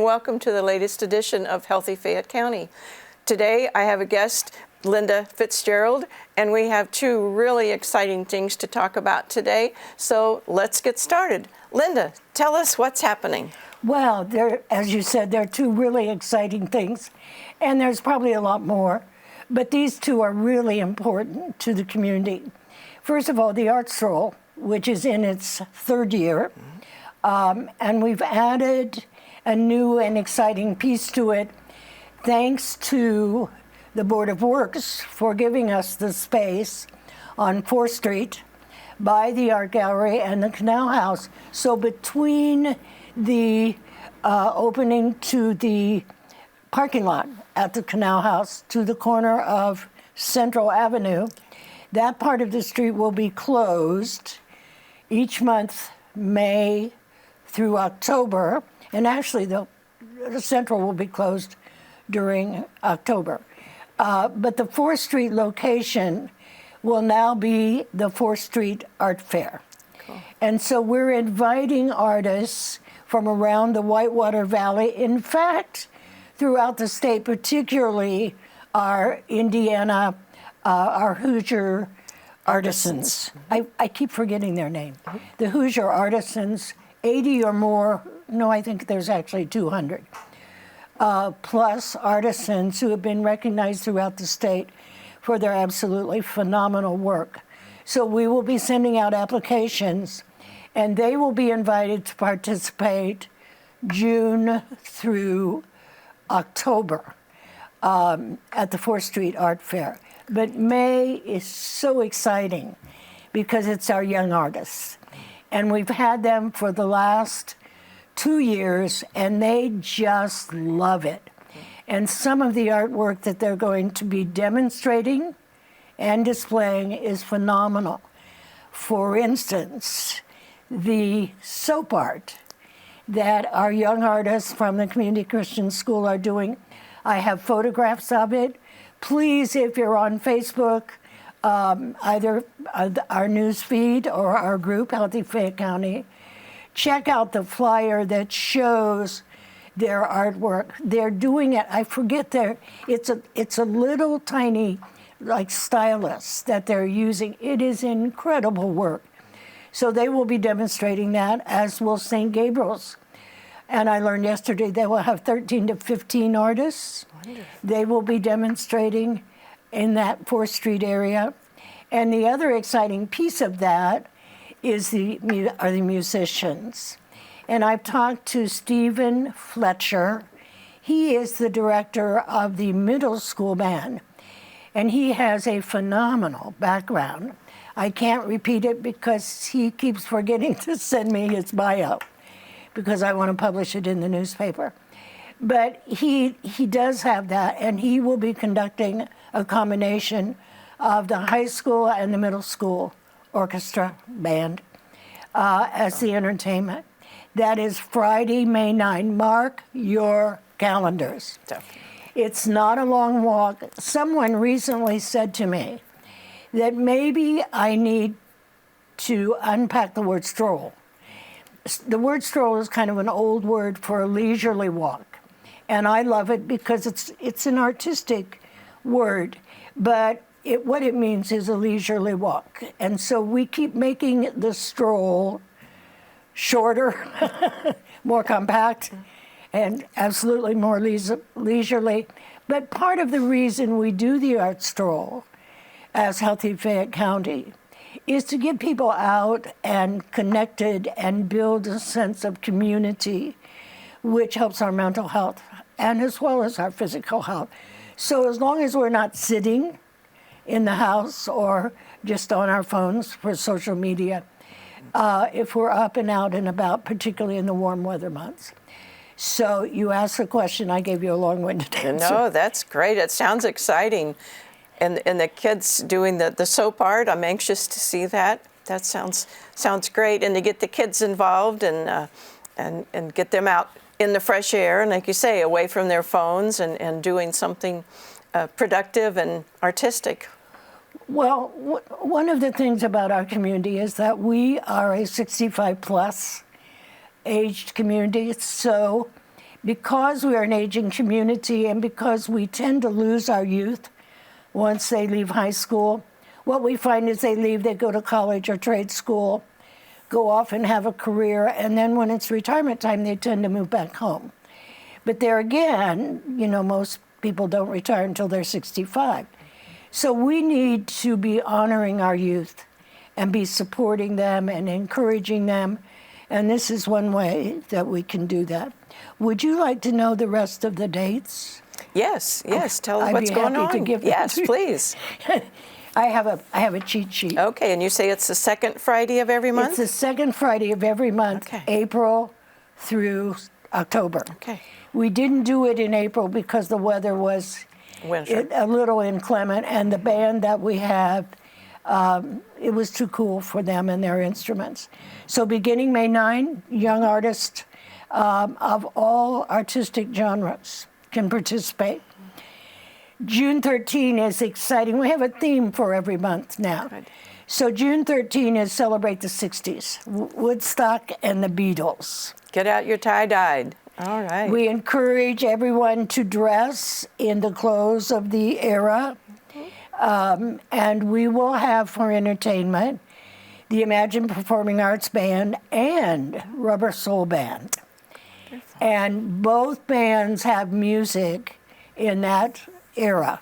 welcome to the latest edition of Healthy Fayette County. Today I have a guest, Linda Fitzgerald, and we have two really exciting things to talk about today. So let's get started. Linda, tell us what's happening. Well, as you said, there are two really exciting things, and there's probably a lot more, but these two are really important to the community. First of all, the Art Stroll, which is in its third year, and we've added a new and exciting piece to it, thanks to the Board of Works for giving us the space on 4th Street by the Art Gallery and the Canal House. So between the opening to the parking lot at the Canal House to the corner of Central Avenue, that part of the street will be closed each month, May through October, and actually the Central will be closed during October. But the 4th Street location will now be the 4th Street Art Fair. Cool. And so we're inviting artists from around the Whitewater Valley, in fact, throughout the state, particularly our Indiana, our Hoosier artisans. I keep forgetting their name. The Hoosier artisans, 80 or more, no, I think there's actually 200, plus artisans who have been recognized throughout the state for their absolutely phenomenal work. So we will be sending out applications, and they will be invited to participate June through October at the 4th Street Art Fair. But May is so exciting because it's our young artists. And we've had them for the last 2 years, and they just love it. And some of the artwork that they're going to be demonstrating and displaying is phenomenal. For instance, the soap art that our young artists from the Community Christian School are doing. I have photographs of it. Please, if you're on Facebook, either our news feed or our group, Healthy Fayette County, check out the flyer that shows their artwork. They're doing it, I forget it's a little tiny like stylus that they're using. It is incredible work. So they will be demonstrating that, as will St. Gabriel's. And I learned yesterday they will have 13 to 15 artists. Wonderful. They will be demonstrating in that 4th Street area. And the other exciting piece of that are the musicians. And I've talked to Stephen Fletcher. He is the director of the middle school band. And he has a phenomenal background. I can't repeat it because he keeps forgetting to send me his bio because I want to publish it in the newspaper. But he does have that, and he will be conducting a combination of the high school and the middle school orchestra band as the entertainment. That is Friday, May 9. Mark your calendars. Definitely. It's not a long walk. Someone recently said to me that maybe I need to unpack the word stroll. The word stroll is kind of an old word for a leisurely walk. And I love it because it's an artistic word, but what it means is a leisurely walk. And so we keep making the stroll shorter, more compact, and absolutely more leisurely. But part of the reason we do the art stroll as Healthy Fayette County is to get people out and connected and build a sense of community, which helps our mental health and as well as our physical health. So as long as we're not sitting in the house or just on our phones for social media, if we're up and out and about, particularly in the warm weather months. So you asked the question, I gave you a long-winded answer. No, that's great. It sounds exciting. And the kids doing the soap art, I'm anxious to see that. That sounds great. And to get the kids involved and get them out in the fresh air, and like you say, away from their phones and doing something productive and artistic. Well, one of the things about our community is that we are a 65-plus aged community, so Because we are an aging community and because we tend to lose our youth once they leave high school, what we find is they leave, they go to college or trade school, go off and have a career, and then when it's retirement time, they tend to move back home. But there again, most people don't retire until they're 65. So we need to be honoring our youth and be supporting them and encouraging them. And this is one way that we can do that. Would you like to know the rest of the dates? Yes. Tell us I'd what's be going happy on. to give them Yes, to you. please. I have a cheat sheet. Okay, and you say it's the second Friday of every month? It's the second Friday of every month, Okay. April through October. Okay. We didn't do it in April because the weather was Winter. a little inclement, and the band that we have, it was too cool for them and their instruments. So beginning May 9, young artists of all artistic genres can participate. June 13 is exciting. We have a theme for every month now. Good. So June 13 is Celebrate the 60s, Woodstock and the Beatles. Get out your tie-dyed. All right. We encourage everyone to dress in the clothes of the era. And we will have for entertainment the Imagine Performing Arts Band and Rubber Soul Band. And both bands have music in that era.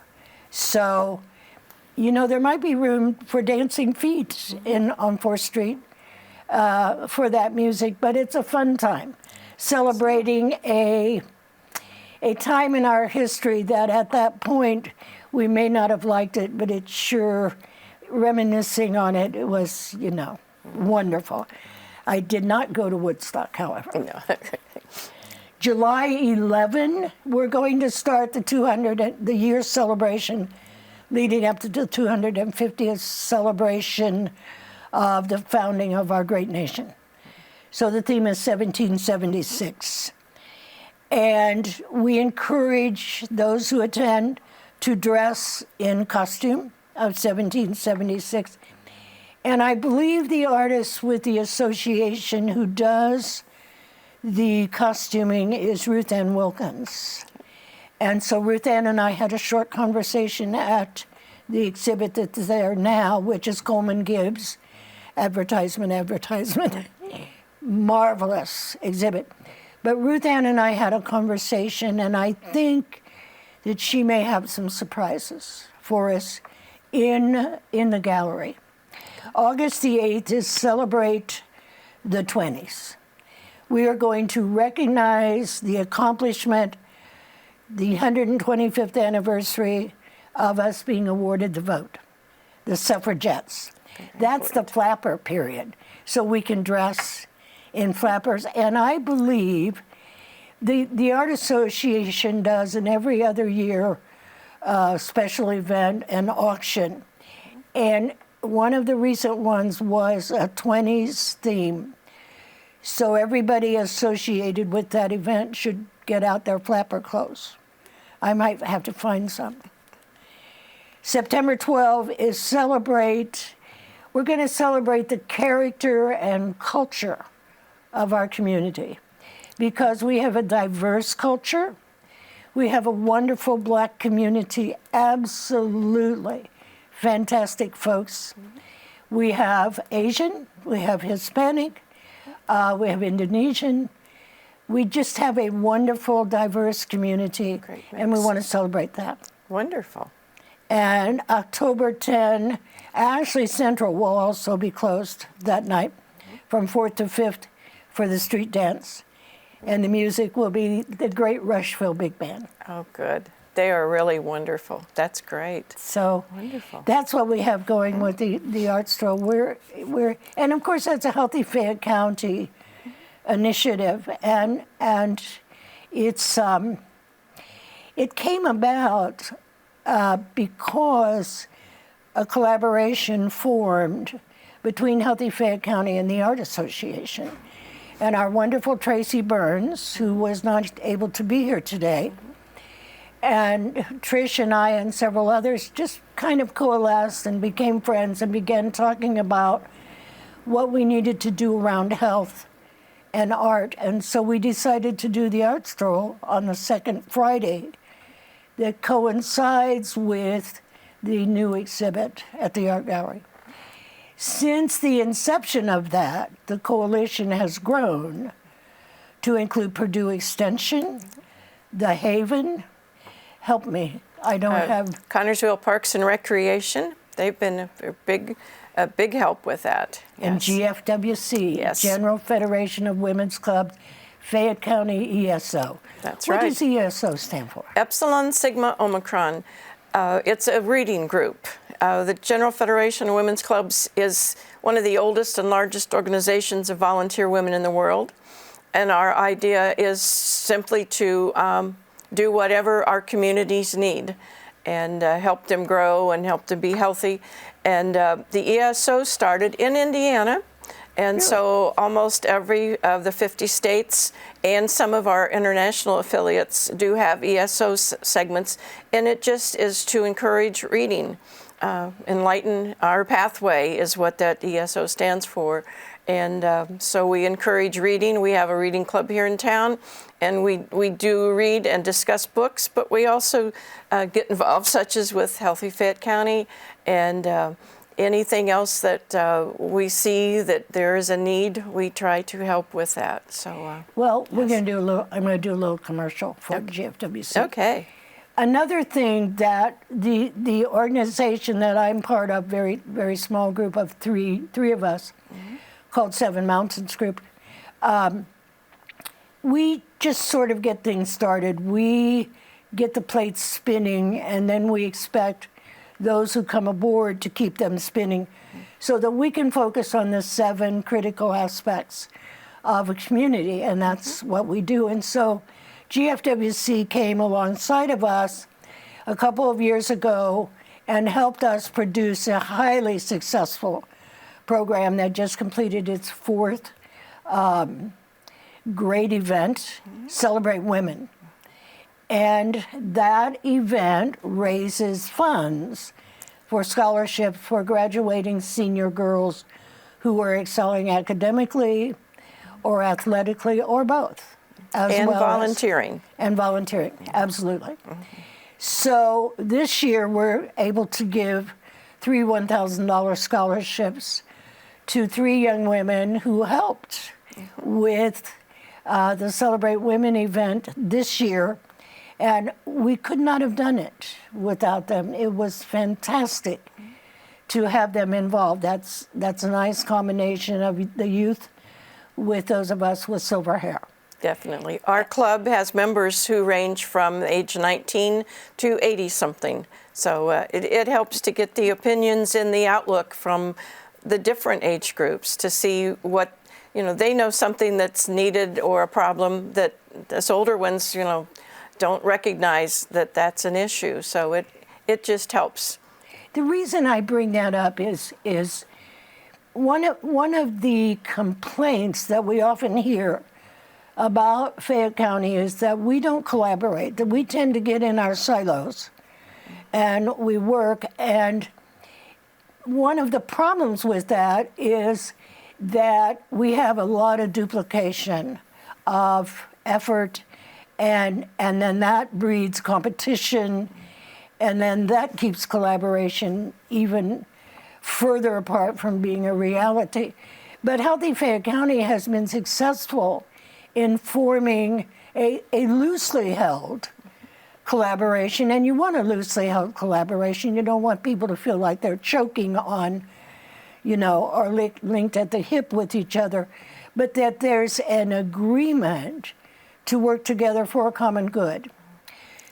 So, there might be room for dancing feet on 4th Street for that music, but it's a fun time, celebrating a time in our history that at that point we may not have liked it, but it's sure, reminiscing on it, it was, wonderful. I did not go to Woodstock, however. No. July 11, we're going to start the year celebration leading up to the 250th celebration of the founding of our great nation. So the theme is 1776. And we encourage those who attend to dress in costume of 1776. And I believe the artist with the association who does the costuming is Ruth Ann Wilkins. And so Ruth Ann and I had a short conversation at the exhibit that's there now, which is Coleman Gibbs, advertisement. Marvelous exhibit. But Ruth Ann and I had a conversation, and I think that she may have some surprises for us in the gallery. August the 8th is Celebrate the 20s. We are going to recognize the accomplishment, the 125th anniversary of us being awarded the vote, the suffragettes. That's the flapper period. So we can dress in flappers. And I believe the Art Association does in every other year special event and auction. And one of the recent ones was a 20s theme. So everybody associated with that event should get out their flapper clothes. I might have to find some. September 12 is we're going to celebrate the character and culture of our community because we have a diverse culture. We have a wonderful Black community, absolutely fantastic folks. We have Asian, we have Hispanic, we have Indonesian. We just have a wonderful, diverse community, and we want to celebrate that. Wonderful. And October 10, Ashley Central will also be closed that night from 4th to 5th for the street dance. And the music will be the great Rushville Big Band. Oh, good. They are really wonderful. That's great. So Wonderful. that's what we have going with the art stroll. And of course that's a Healthy Fayette County initiative, and it's it came about because a collaboration formed between Healthy Fayette County and the Art Association. And our wonderful Tracy Burns, who was not able to be here today, and Trish and I and several others just kind of coalesced and became friends and began talking about what we needed to do around health and art. And so we decided to do the art stroll on the second Friday that coincides with the new exhibit at the Art Gallery. Since the inception of that, the coalition has grown to include Purdue Extension, The Haven, help me, I don't have... Connersville Parks and Recreation, they've been a big help with that. And Yes. GFWC, Yes. General Federation of Women's Clubs, Fayette County ESO. That's What right. does ESO stand for? Epsilon Sigma Omicron. It's a reading group. The General Federation of Women's Clubs is one of the oldest and largest organizations of volunteer women in the world. And our idea is simply to do whatever our communities need and help them grow and help them be healthy. And the ESO started in Indiana. And so almost every of the 50 states and some of our international affiliates do have ESO segments. And it just is to encourage reading. Enlighten Our Pathway is what that ESO stands for. And so we encourage reading. We have a reading club here in town, and we do read and discuss books, but we also get involved, such as with Healthy Fayette County and anything else that we see that there is a need, we try to help with that. So Well, we're going to do a little, I'm going to do a little commercial for GFWC. Okay. Another thing that the organization that I'm part of, very small group of three of us, called Seven Mountains Group, we just sort of get things started. We get the plates spinning, and then we expect those who come aboard to keep them spinning so that we can focus on the 7 critical aspects of a community, and that's what we do. And so GFWC came alongside of us a couple of years ago and helped us produce a highly successful program that just completed its 4th great event, Celebrate Women. And that event raises funds for scholarships for graduating senior girls who are excelling academically or athletically or both. And volunteering. And volunteering, absolutely. So this year we're able to give 3 $1,000 scholarships to 3 young women who helped with the Celebrate Women event this year. And we could not have done it without them. It was fantastic to have them involved. That's a nice combination of the youth with those of us with silver hair. Definitely. Our club has members who range from age 19 to 80-something. So it helps to get the opinions and the outlook from the different age groups to see what, they know something that's needed or a problem that us older ones, don't recognize that that's an issue. So it just helps. The reason I bring that up is one of the complaints that we often hear about Fayette County is that we don't collaborate, that we tend to get in our silos and we work. And one of the problems with that is that we have a lot of duplication of effort, and then that breeds competition, and then that keeps collaboration even further apart from being a reality. But Healthy Fayette County has been successful in forming a loosely held collaboration, and you want a loosely held collaboration. You don't want people to feel like they're choking on, or linked at the hip with each other, but that there's an agreement to work together for a common good.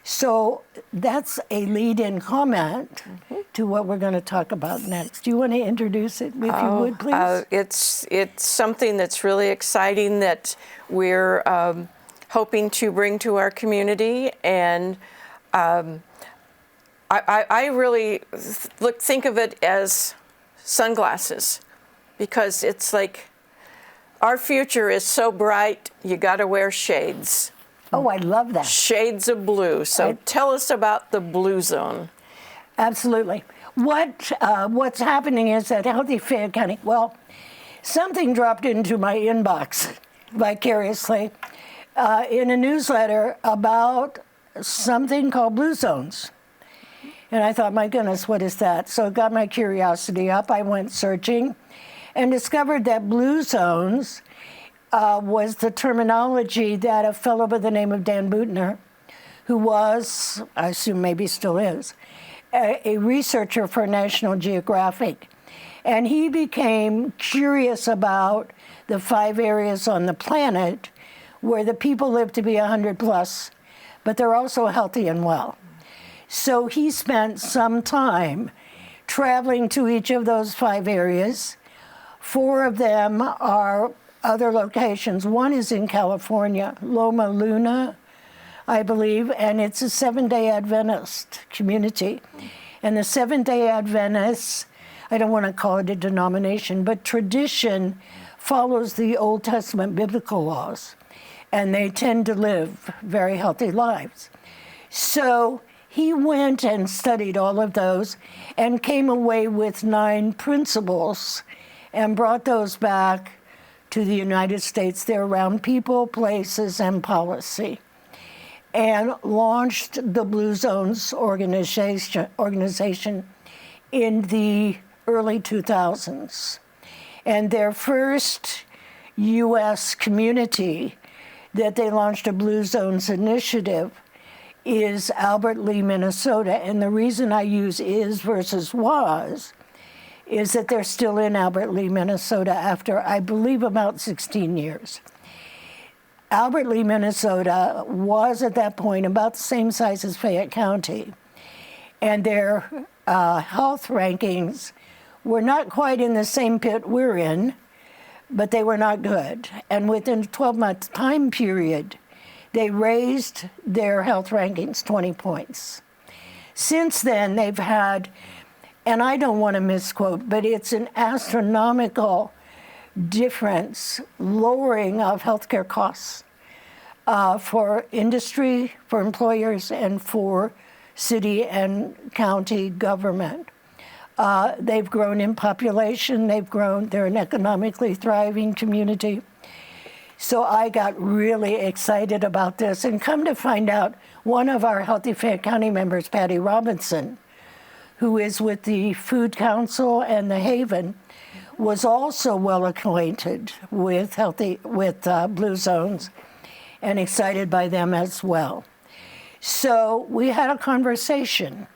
So that's a lead-in comment to what we're going to talk about next. Do you want to introduce it, if you would, please? It's something that's really exciting that we're hoping to bring to our community, and I really think of it as sunglasses, because it's like our future is so bright, you got to wear shades. Oh, I love that. Shades of blue. So tell us about the Blue Zone. Absolutely. What's happening is that Healthy Fayette County, something dropped into my inbox vicariously in a newsletter about something called blue zones. And I thought, my goodness, what is that? So it got my curiosity up. I went searching and discovered that blue zones was the terminology that a fellow by the name of Dan Buettner, who was, I assume maybe still is, a researcher for National Geographic. And he became curious about the 5 areas on the planet where the people live to be 100 plus, but they're also healthy and well. So he spent some time traveling to each of those 5 areas. 4 of them are other locations. One is in California, Loma Luna, I believe, and it's a Seventh-day Adventist community. And the Seventh-day Adventists, I don't want to call it a denomination, but tradition follows the Old Testament biblical laws, and they tend to live very healthy lives. So he went and studied all of those and came away with 9 principles and brought those back to the United States. They're around people, places, and policy, and launched the Blue Zones organization in the early 2000s. And their first U.S. community that they launched a Blue Zones initiative is Albert Lea, Minnesota. And the reason I use is versus was is that they're still in Albert Lea, Minnesota after, I believe, about 16 years. Albert Lea, Minnesota was at that point about the same size as Fayette County. And their health rankings were not quite in the same pit we're in, but they were not good. And within a 12-month time period, they raised their health rankings 20 points. Since then, they've had, and I don't want to misquote, but it's an astronomical difference, lowering of healthcare costs for industry, for employers, and for city and county government. They've grown in population, they're an economically thriving community. So I got really excited about this, and come to find out, one of our Healthy Fayette County members, Patty Robinson, who is with the Food Council and the Haven, was also well acquainted with Blue Zones and excited by them as well. So we had a conversation,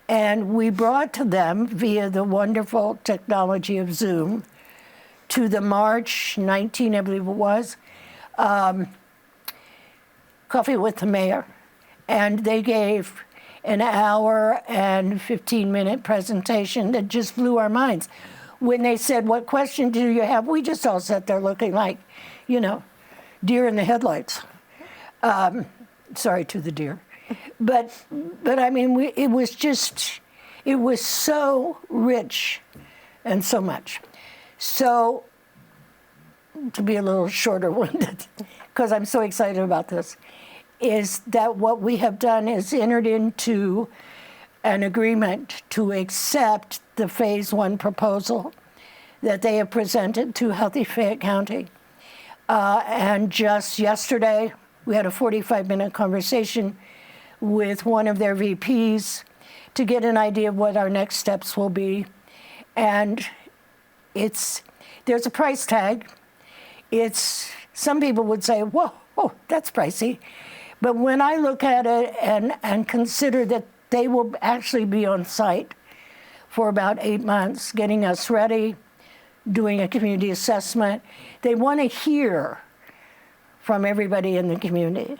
and we brought to them, via the wonderful technology of Zoom, to the March 19, I believe it was, Coffee with the Mayor. And they gave an hour and 15-minute presentation that just blew our minds. When they said, "What question do you have?" we just all sat there looking like, deer in the headlights. Sorry to the deer. But I mean, it was so rich and so much. So, to be a little shorter-winded, because I'm so excited about this, is that what we have done is entered into an agreement to accept the Phase 1 proposal that they have presented to Healthy Fayette County. And just yesterday, we had a 45-minute conversation with one of their VPs to get an idea of what our next steps will be. And there's a price tag. Some people would say, whoa, that's pricey. But when I look at it and consider that they will actually be on site for about 8 months, getting us ready, doing a community assessment, they want to hear from everybody in the community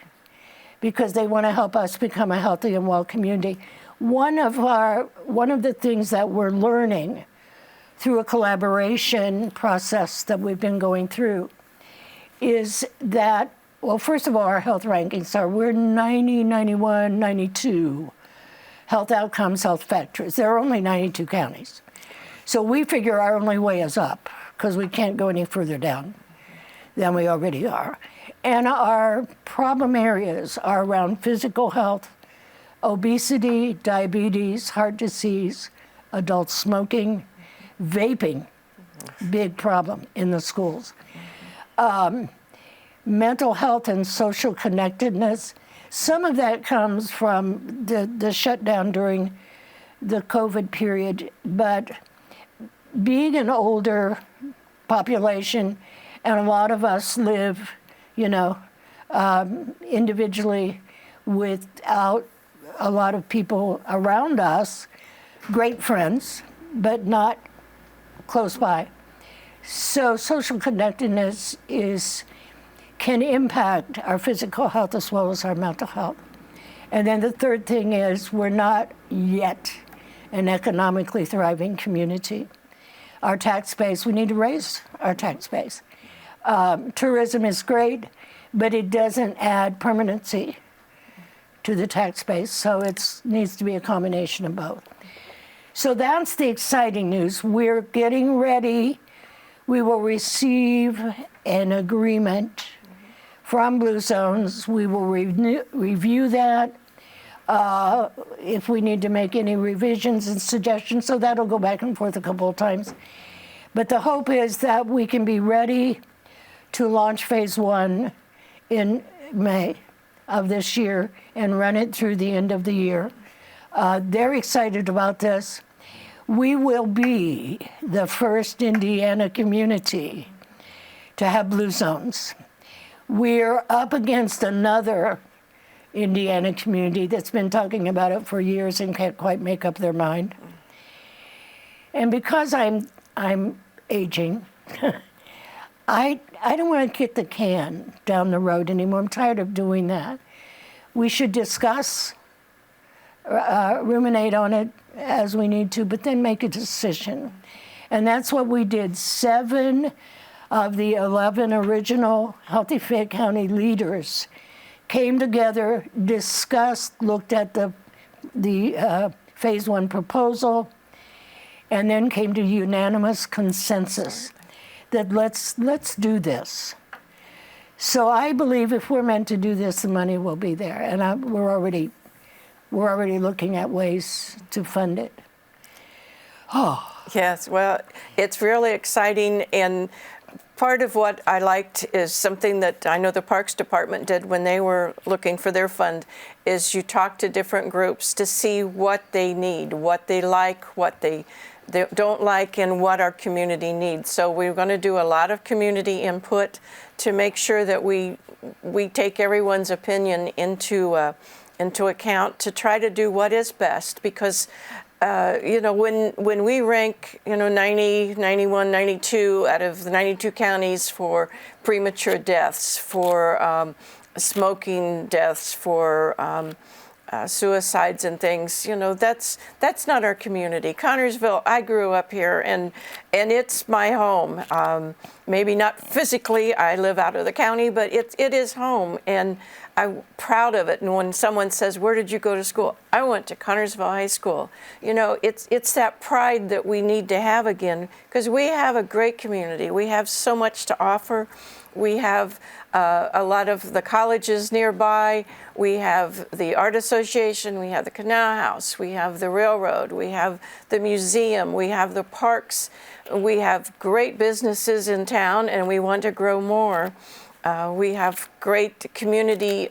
because they want to help us become a healthy and well community. One of the things that we're learning through a collaboration process that we've been going through is that, well, first of all, our health rankings we're 90, 91, 92 health outcomes, health factors. There are only 92 counties. So we figure our only way is up because we can't go any further down than we already are. And our problem areas are around physical health, obesity, diabetes, heart disease, adult smoking, vaping, big problem in the schools. mental health and social connectedness. Some of that comes from the shutdown during the COVID period, but being an older population, and a lot of us live, individually without a lot of people around us, great friends, but not close by. So social connectedness can impact our physical health as well as our mental health. And then the third thing is we're not yet an economically thriving community. Our tax base, we need to raise our tax base. Tourism is great, but it doesn't add permanency to the tax base, so it needs to be a combination of both. So that's the exciting news. We're getting ready. We will receive an agreement from Blue Zones. We will review that if we need to make any revisions and suggestions, so that'll go back and forth a couple of times. But the hope is that we can be ready to launch phase 1 in May of this year and run it through the end of the year. They're excited about this. We will be the first Indiana community to have Blue Zones. We're up against another Indiana community that's been talking about it for years and can't quite make up their mind. And because I'm aging, I don't want to kick the can down the road anymore. I'm tired of doing that. We should discuss, ruminate on it as we need to, but then make a decision. And that's what we did. 7 of the 11 original Healthy Fayette County leaders came together, discussed, looked at the phase 1 proposal, and then came to unanimous consensus that let's do this. So I believe if we're meant to do this, the money will be there, and we're already looking at ways to fund it. Oh. Yes, well, it's really exciting, and part of what I liked is something that I know the Parks Department did when they were looking for their fund, is you talk to different groups to see what they need, what they like, what they don't like, and what our community needs. So we're going to do a lot of community input to make sure that we take everyone's opinion into account to try to do what is best, because when we rank 90, 91, 92 out of the 92 counties for premature deaths, for smoking deaths, for suicides and things, that's not our community. Connersville, I grew up here, and it's my home. Maybe not physically, I live out of the county, but it is home, and I'm proud of it. And when someone says, "Where did you go to school?" I went to Connersville High School. It's that pride that we need to have again, because we have a great community. We have so much to offer. We have a lot of the colleges nearby. We have the Art Association. We have the Canal House. We have the railroad. We have the museum. We have the parks. We have great businesses in town, and we want to grow more. We have great community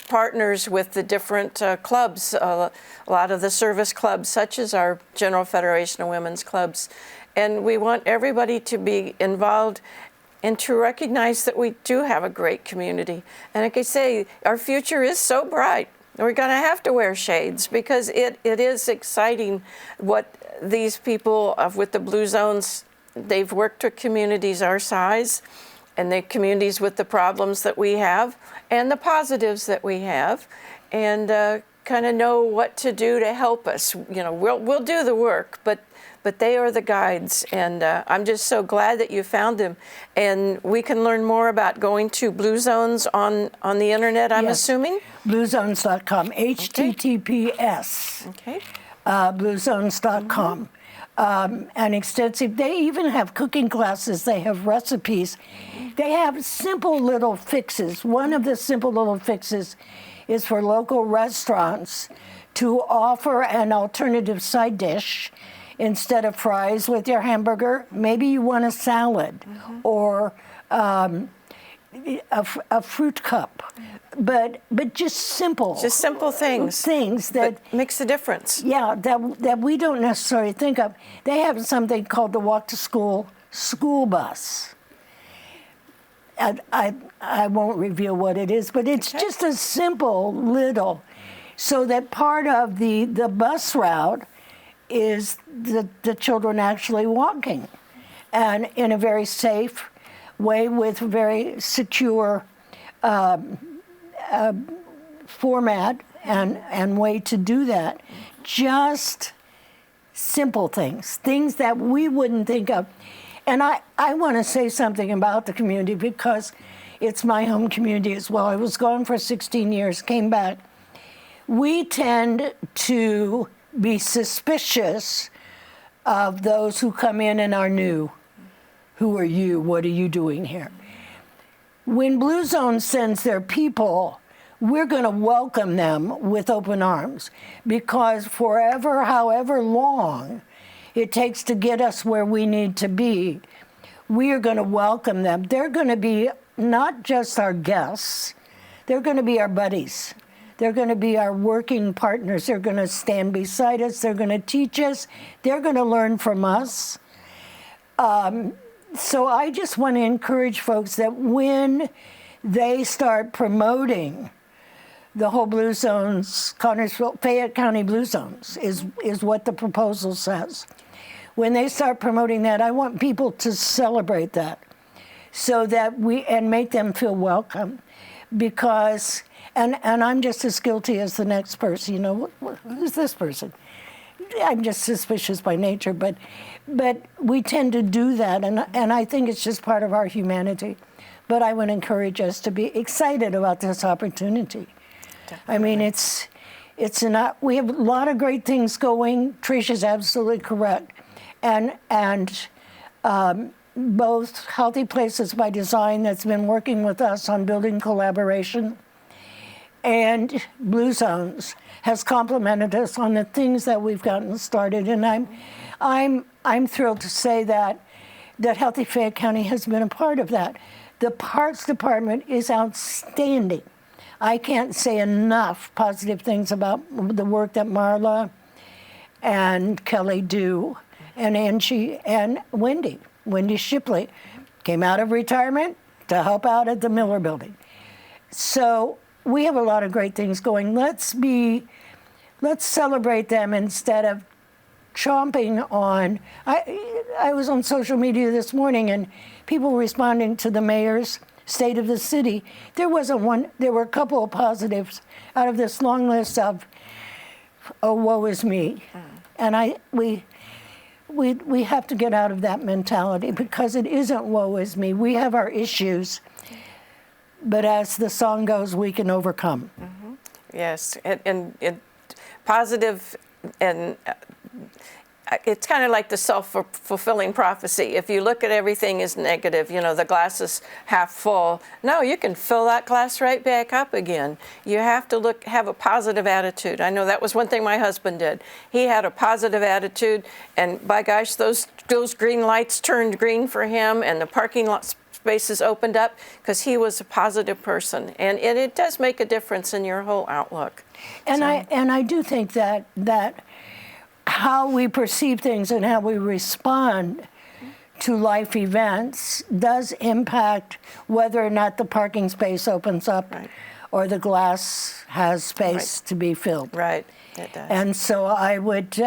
partners with the different clubs, a lot of the service clubs, such as our General Federation of Women's Clubs. And we want everybody to be involved and to recognize that we do have a great community. And like I say, our future is so bright. We're going to have to wear shades, because it is exciting what these people with the Blue Zones, they've worked with communities our size, and the communities with the problems that we have and the positives that we have, and kind of know what to do to help us. We'll do the work, but they are the guides, and I'm just so glad that you found them. And we can learn more about going to Blue Zones on the internet, I'm assuming? Bluezones.com, HTTPS. Okay. Bluezones.com. And extensive, they even have cooking classes, they have recipes. They have simple little fixes. One of the simple little fixes is for local restaurants to offer an alternative side dish. Instead of fries with your hamburger, maybe you want a salad, or a fruit cup, but just simple. Just simple things. Things that makes a difference. Yeah, that we don't necessarily think of. They have something called the Walk to School bus. I won't reveal what it is, but it's just a simple little, so that part of the bus route is the children actually walking, and in a very safe way with very secure format and way to do that. Just simple things that we wouldn't think of. And I want to say something about the community because it's my home community as well. I was gone for 16 years, came back. We tend to be suspicious of those who come in and are new. Who are you? What are you doing here? When Blue Zone sends their people, we're going to welcome them with open arms because forever, however long it takes to get us where we need to be, we are going to welcome them. They're going to be not just our guests, they're going to be our buddies. They're going to be our working partners. They're going to stand beside us. They're going to teach us. They're going to learn from us. So I just want to encourage folks that when they start promoting the whole Blue Zones, Connersville, Fayette County Blue Zones is what the proposal says. When they start promoting that, I want people to celebrate that so that and make them feel welcome because, and I'm just as guilty as the next person, you know, who's this person? I'm just suspicious by nature, but we tend to do that, and I think it's just part of our humanity. But I would encourage us to be excited about this opportunity. Definitely. I mean, we have a lot of great things going. Tricia's absolutely correct, and both Healthy Places by Design, that's been working with us on building collaboration, and Blue Zones has complimented us on the things that we've gotten started, and I'm thrilled to say that Healthy Fayette County has been a part of that. The Parks Department is outstanding. I can't say enough positive things about the work that Marla and Kelly do, and Angie and Wendy Shipley came out of retirement to help out at the Miller Building. So we have a lot of great things going. Let's celebrate them instead of chomping on. I was on social media this morning and people responding to the mayor's state of the city. There were a couple of positives out of this long list of, oh, woe is me. And we have to get out of that mentality because it isn't woe is me. We have our issues. But as the song goes, we can overcome. Mm-hmm. Yes, and positive, and it's kind of like the self-fulfilling prophecy. If you look at everything as negative, you know, the glass is half full. No, you can fill that glass right back up again. You have to have a positive attitude. I know that was one thing my husband did. He had a positive attitude, and by gosh, those green lights turned green for him, and the parking lot spaces opened up because he was a positive person, and it does make a difference in your whole outlook. And I do think that how we perceive things and how we respond to life events does impact whether or not the parking space opens up or the glass has space to be filled. Right, it does. And so I would,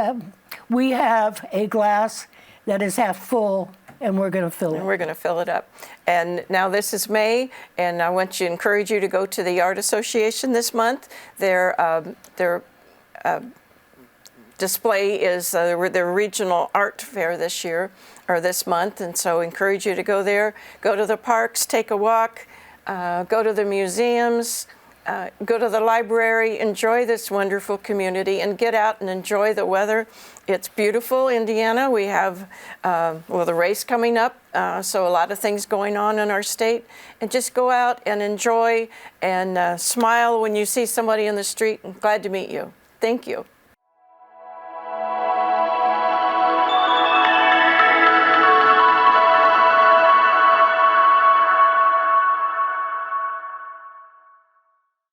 we have a glass that is half full and we're going to fill it. And we're going to fill it up. And now this is May, and I want to encourage you to go to the Art Association this month. Their display is their regional art fair this year, or this month, and so encourage you to go there. Go to the parks, take a walk, go to the museums, go to the library, enjoy this wonderful community, and get out and enjoy the weather. It's beautiful, Indiana. We have, the race coming up, so a lot of things going on in our state. And just go out and enjoy and smile when you see somebody in the street. I'm glad to meet you. Thank you.